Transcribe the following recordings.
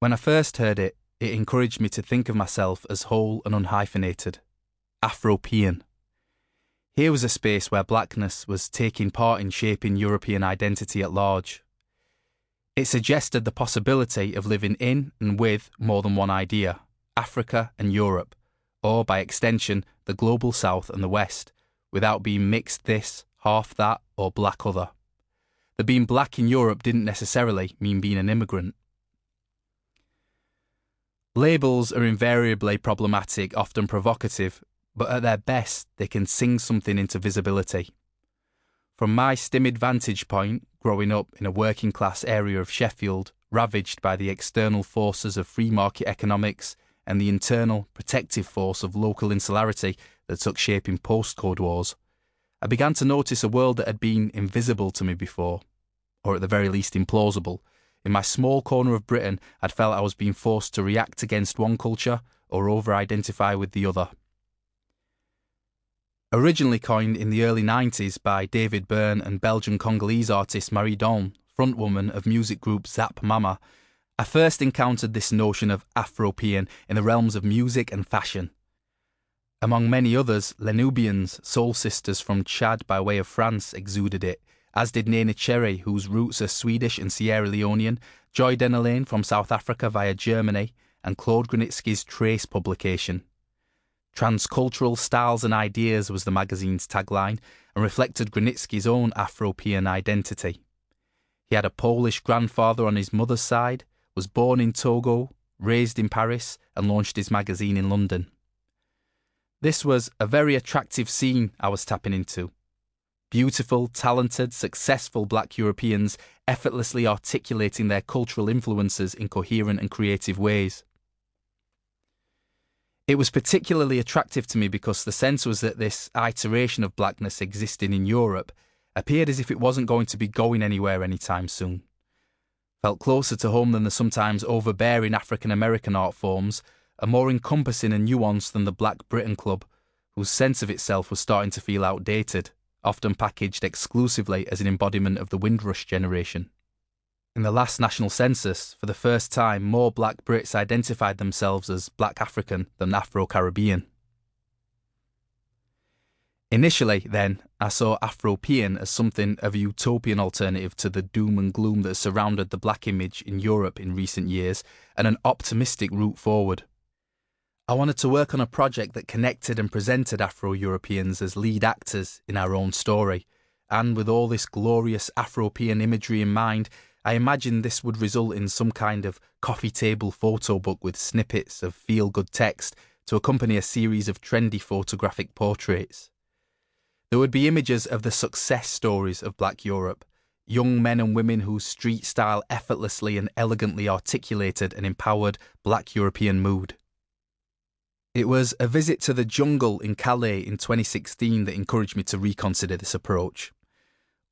When I first heard it, it encouraged me to think of myself as whole and unhyphenated. Afropean. Here was a space where blackness was taking part in shaping European identity at large. It suggested the possibility of living in and with more than one idea, Africa and Europe, or by extension, the global South and the West, without being mixed this, half that, or black other. The being black in Europe didn't necessarily mean being an immigrant. Labels are invariably problematic, often provocative, but at their best, they can sing something into visibility. From my timid vantage point, growing up in a working class area of Sheffield, ravaged by the external forces of free market economics and the internal protective force of local insularity that took shape in postcode wars, I began to notice a world that had been invisible to me before, or at the very least implausible. In my small corner of Britain, I'd felt I was being forced to react against one culture or over-identify with the other. Originally coined in the early 90s by David Byrne and Belgian-Congolese artist Marie Dawn, frontwoman of music group Zap Mama, I first encountered this notion of Afropean in the realms of music and fashion. Among many others, Les Nubians, soul sisters from Chad by way of France, exuded it, as did Nena Cherry, whose roots are Swedish and Sierra Leonean, Joy Denalaine from South Africa via Germany, and Claude Grunitzky's Trace publication. Transcultural styles and ideas was the magazine's tagline, and reflected Grunitzky's own Afropean identity. He had a Polish grandfather on his mother's side, was born in Togo, raised in Paris, and launched his magazine in London. This was a very attractive scene I was tapping into. Beautiful, talented, successful black Europeans effortlessly articulating their cultural influences in coherent and creative ways. It was particularly attractive to me because the sense was that this iteration of blackness existing in Europe appeared as if it wasn't going to be going anywhere anytime soon. Felt closer to home than the sometimes overbearing African-American art forms, and more encompassing and nuanced than the Black Britain Club, whose sense of itself was starting to feel outdated, often packaged exclusively as an embodiment of the Windrush generation. In the last national census, for the first time, more black Brits identified themselves as black African than Afro-Caribbean. Initially, then, I saw Afropean as something of a utopian alternative to the doom and gloom that surrounded the black image in Europe in recent years, and an optimistic route forward. I wanted to work on a project that connected and presented Afro-Europeans as lead actors in our own story, and with all this glorious Afropean imagery in mind, I imagined this would result in some kind of coffee table photo book with snippets of feel-good text to accompany a series of trendy photographic portraits. There would be images of the success stories of Black Europe, young men and women whose street style effortlessly and elegantly articulated an empowered Black European mood. It was a visit to the jungle in Calais in 2016 that encouraged me to reconsider this approach.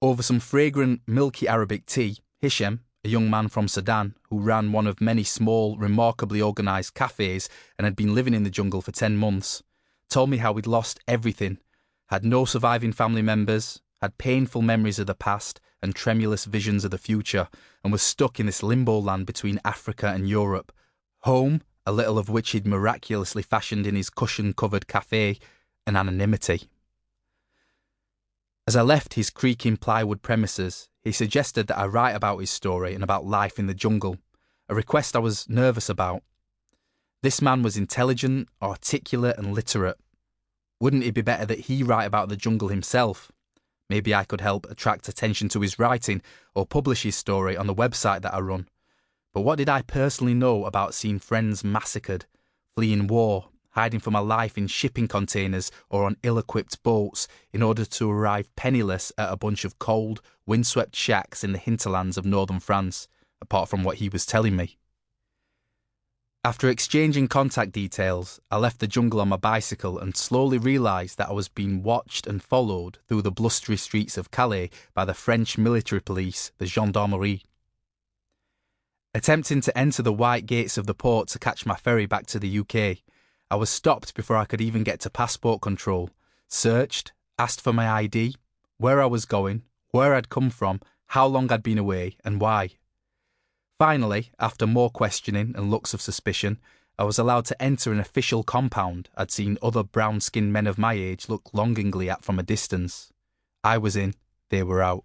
Over some fragrant, milky Arabic tea, Hisham, a young man from Sudan who ran one of many small, remarkably organised cafes and had been living in the jungle for 10 months, told me how he'd lost everything, had no surviving family members, had painful memories of the past and tremulous visions of the future, and was stuck in this limbo land between Africa and Europe. Home, a little of which he'd miraculously fashioned in his cushion-covered cafe, and anonymity. As I left his creaking plywood premises, he suggested that I write about his story and about life in the jungle, a request I was nervous about. This man was intelligent, articulate and literate. Wouldn't it be better that he write about the jungle himself? Maybe I could help attract attention to his writing or publish his story on the website that I run. But what did I personally know about seeing friends massacred, fleeing war, hiding for my life in shipping containers or on ill-equipped boats in order to arrive penniless at a bunch of cold, windswept shacks in the hinterlands of northern France, apart from what he was telling me? After exchanging contact details, I left the jungle on my bicycle and slowly realised that I was being watched and followed through the blustery streets of Calais by the French military police, the gendarmerie. Attempting to enter the white gates of the port to catch my ferry back to the UK, I was stopped before I could even get to passport control, searched, asked for my ID, where I was going, where I'd come from, how long I'd been away, and why. Finally, after more questioning and looks of suspicion, I was allowed to enter an official compound I'd seen other brown-skinned men of my age look longingly at from a distance. I was in, they were out.